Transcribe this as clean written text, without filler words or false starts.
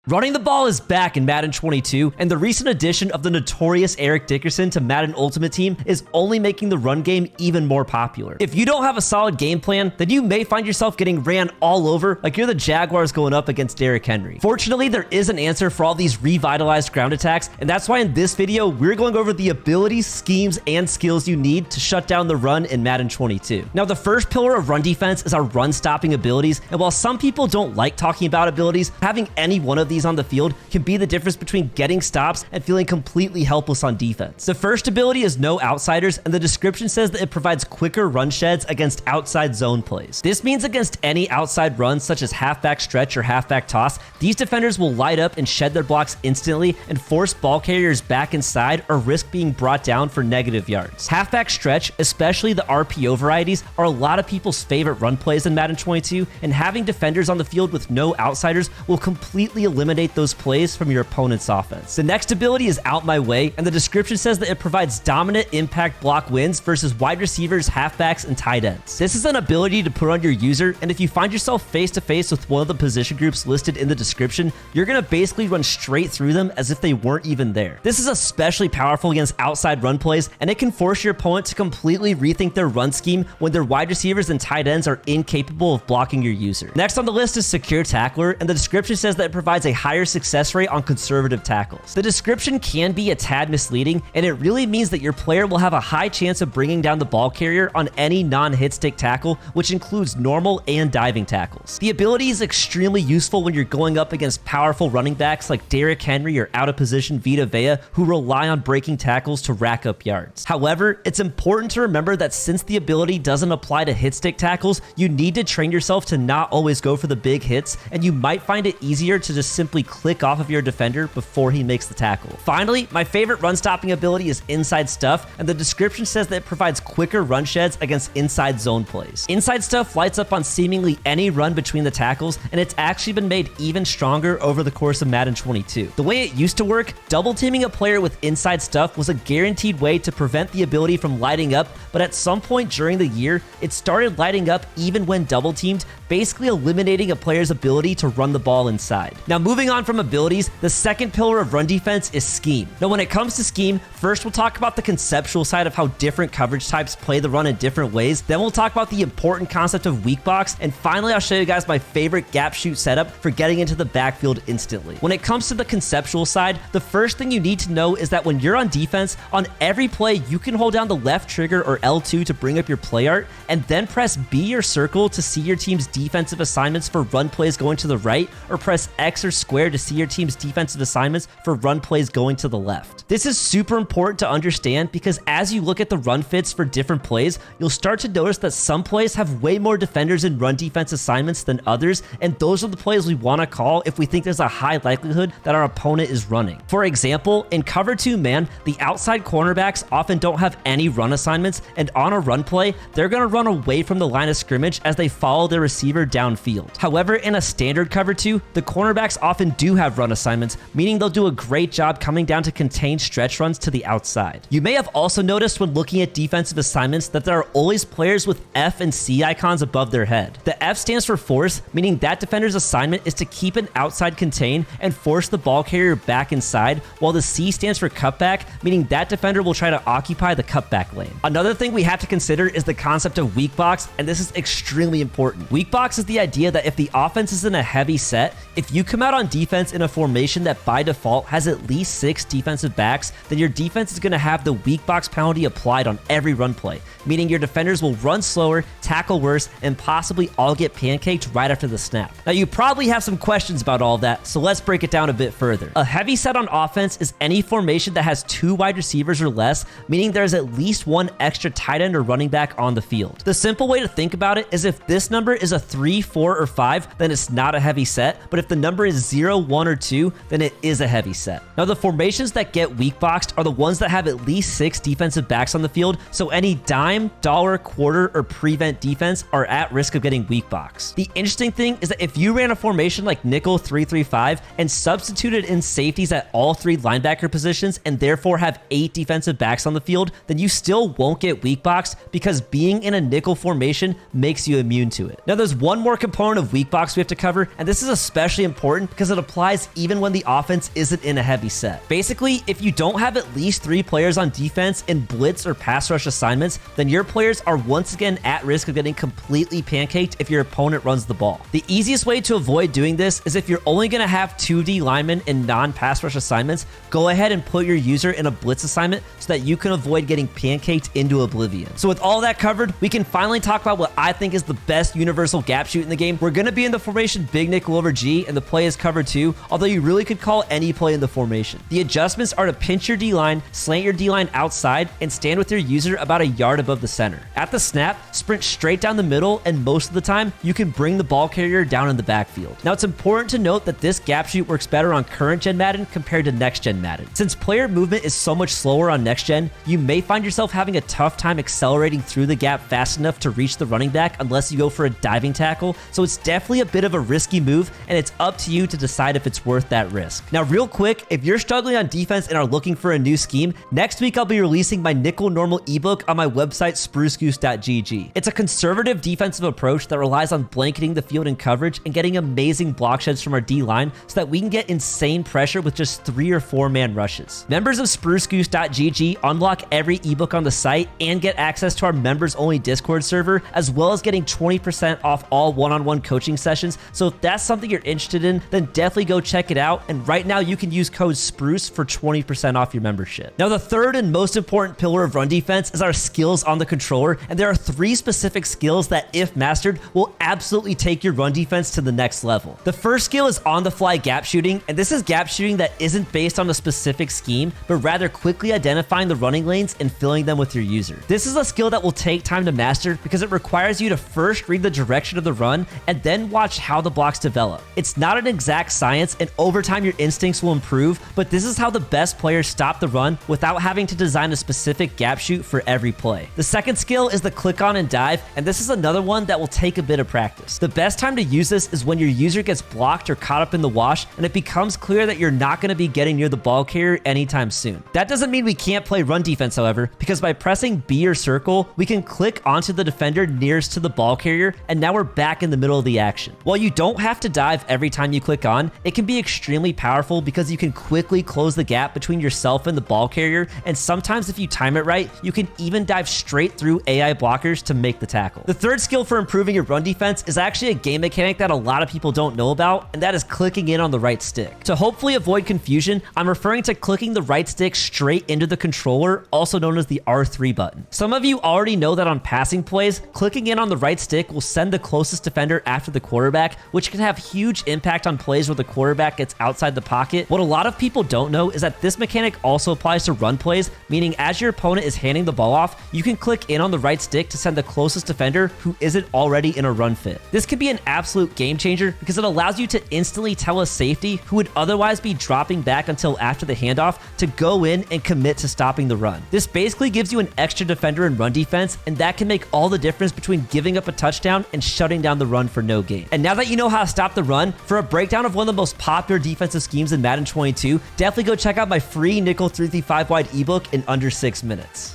Running the ball is back in Madden 22, and the recent addition of the notorious Eric Dickerson to Madden Ultimate Team is only making the run game even more popular. If you don't have a solid game plan, then you may find yourself getting ran all over like you're the Jaguars going up against Derrick Henry. Fortunately, there is an answer for all these revitalized ground attacks, and that's why in this video, we're going over the abilities, schemes, and skills you need to shut down the run in Madden 22. Now, the first pillar of run defense is our run-stopping abilities, and while some people don't like talking about abilities, having any one of these on the field can be the difference between getting stops and feeling completely helpless on defense. The first ability is no outsiders, and the description says that it provides quicker run sheds against outside zone plays. This means against any outside runs such as halfback stretch or halfback toss, these defenders will light up and shed their blocks instantly and force ball carriers back inside or risk being brought down for negative yards. Halfback stretch, especially the RPO varieties, are a lot of people's favorite run plays in Madden 22, and having defenders on the field with no outsiders will completely eliminate those plays from your opponent's offense. The next ability is Out My Way, and the description says that it provides dominant impact block wins versus wide receivers, halfbacks, and tight ends. This is an ability to put on your user, and if you find yourself face to face with one of the position groups listed in the description, you're gonna basically run straight through them as if they weren't even there. This is especially powerful against outside run plays, and it can force your opponent to completely rethink their run scheme when their wide receivers and tight ends are incapable of blocking your user. Next on the list is Secure Tackler, and the description says that it provides a higher success rate on conservative tackles. The description can be a tad misleading, and it really means that your player will have a high chance of bringing down the ball carrier on any non-hit stick tackle, which includes normal and diving tackles. The ability is extremely useful when you're going up against powerful running backs like Derrick Henry or out-of-position Vita Vea, who rely on breaking tackles to rack up yards. However, it's important to remember that since the ability doesn't apply to hit stick tackles, you need to train yourself to not always go for the big hits, and you might find it easier to just simply click off of your defender before he makes the tackle. Finally, my favorite run-stopping ability is Inside Stuff, and the description says that it provides quicker run sheds against inside zone plays. Inside Stuff lights up on seemingly any run between the tackles, and it's actually been made even stronger over the course of Madden 22. The way it used to work, double teaming a player with Inside Stuff was a guaranteed way to prevent the ability from lighting up, but at some point during the year, it started lighting up even when double teamed, basically eliminating a player's ability to run the ball inside. Now, moving on from abilities, the second pillar of run defense is scheme. Now, when it comes to scheme, first we'll talk about the conceptual side of how different coverage types play the run in different ways. Then we'll talk about the important concept of weak box. And finally, I'll show you guys my favorite gap shoot setup for getting into the backfield instantly. When it comes to the conceptual side, the first thing you need to know is that when you're on defense, on every play, you can hold down the left trigger or L2 to bring up your play art, and then press B or circle to see your team's defensive assignments for run plays going to the right, or press X or square to see your team's defensive assignments for run plays going to the left. This is super important to understand because as you look at the run fits for different plays, you'll start to notice that some plays have way more defenders in run defense assignments than others, and those are the plays we want to call if we think there's a high likelihood that our opponent is running. For example, in cover 2 man, the outside cornerbacks often don't have any run assignments, and on a run play, they're going to run away from the line of scrimmage as they follow their receiver downfield. However, in a standard cover 2, the cornerbacks often do have run assignments, meaning they'll do a great job coming down to contain stretch runs to the outside. You may have also noticed when looking at defensive assignments that there are always players with F and C icons above their head. The F stands for force, meaning that defender's assignment is to keep an outside contain and force the ball carrier back inside, while the C stands for cutback, meaning that defender will try to occupy the cutback lane. Another thing we have to consider is the concept of weak box, and this is extremely important. Weak box is the idea that if the offense is in a heavy set, if you come out on defense in a formation that by default has at least 6 defensive backs, then your defense is going to have the weak box penalty applied on every run play, meaning your defenders will run slower, tackle worse, and possibly all get pancaked right after the snap. Now, you probably have some questions about all of that, so let's break it down a bit further. A heavy set on offense is any formation that has 2 wide receivers or less, meaning there's at least 1 extra tight end or running back on the field. The simple way to think about it is if this number is a 3, 4, or 5, then it's not a heavy set, but if the number is 0, 1, or 2, then it is a heavy set. Now, the formations that get weak boxed are the ones that have at least 6 defensive backs on the field, so any dime, dollar, quarter, or prevent defense are at risk of getting weak boxed. The interesting thing is that if you ran a formation like nickel 3-3-5 and substituted in safeties at all 3 linebacker positions and therefore have 8 defensive backs on the field, then you still won't get weak boxed because being in a nickel formation makes you immune to it. Now, there's one more component of weak box we have to cover, and this is especially important because it applies even when the offense isn't in a heavy set. Basically, if you don't have at least 3 players on defense in blitz or pass rush assignments, then your players are once again at risk of getting completely pancaked if your opponent runs the ball. The easiest way to avoid doing this is if you're only going to have 2D linemen in non-pass rush assignments, go ahead and put your user in a blitz assignment so that you can avoid getting pancaked into oblivion. So with all that covered, we can finally talk about what I think is the best universal gap shoot in the game. We're going to be in the formation big nickel over G, and the play is cover 2, although you really could call any play in the formation. The adjustments are to pinch your D-line, slant your D-line outside, and stand with your user about a yard above the center. At the snap, sprint straight down the middle, and most of the time, you can bring the ball carrier down in the backfield. Now, it's important to note that this gap shoot works better on current gen Madden compared to next gen Madden. Since player movement is so much slower on next gen, you may find yourself having a tough time accelerating through the gap fast enough to reach the running back unless you go for a diving tackle, so it's definitely a bit of a risky move, and it's up to you to decide if it's worth that risk. Now, real quick, if you're struggling on defense and are looking for a new scheme, next week I'll be releasing my nickel normal ebook on my website SpruceGoose.gg. It's a conservative defensive approach that relies on blanketing the field in coverage and getting amazing block sheds from our D-line so that we can get insane pressure with just 3 or 4 man rushes. Members of SpruceGoose.gg unlock every ebook on the site and get access to our members-only Discord server, as well as getting 20% off all one-on-one coaching sessions. So if that's something you're interested in, then definitely go check it out. And right now you can use code SPRUCE for 20% off your membership. Now, the third and most important pillar of run defense is our skills on the controller, and there are 3 specific skills that, if mastered, will absolutely take your run defense to the next level. The first skill is on-the-fly gap shooting, and this is gap shooting that isn't based on a specific scheme, but rather quickly identifying the running lanes and filling them with your user. This is a skill that will take time to master because it requires you to first read the direction of the run and then watch how the blocks develop. It's not an exact science, and over time your instincts will improve, but this is how the best players stop the run without having to design a specific gap shoot for every play. The second skill is the click on and dive, and this is another one that will take a bit of practice. The best time to use this is when your user gets blocked or caught up in the wash and it becomes clear that you're not going to be getting near the ball carrier anytime soon. That doesn't mean we can't play run defense, however, because by pressing B or circle, we can click onto the defender nearest to the ball carrier, and now we're back in the middle of the action. While you don't have to dive every time you click on, it can be extremely powerful because you can quickly close the gap between yourself and the ball carrier, and sometimes if you time it right, you can even dive straight through AI blockers to make the tackle. The third skill for improving your run defense is actually a game mechanic that a lot of people don't know about, and that is clicking in on the right stick. To hopefully avoid confusion, I'm referring to clicking the right stick straight into the controller, also known as the R3 button. Some of you already know that on passing plays, clicking in on the right stick will send the closest defender after the quarterback, which can have huge impact on plays where the quarterback gets outside the pocket. What a lot of people don't know is that this mechanic also applies to run plays, meaning as your opponent is handing the ball off, you can click in on the right stick to send the closest defender who isn't already in a run fit. This can be an absolute game changer because it allows you to instantly tell a safety who would otherwise be dropping back until after the handoff to go in and commit to stopping the run. This basically gives you an extra defender in run defense, and that can make all the difference between giving up a touchdown and shutting down the run for no gain. And now that you know how to stop the run, for a breakdown of one of the most popular defensive schemes in Madden 22, definitely go check out my free nickel 335 wide ebook in under 6 minutes.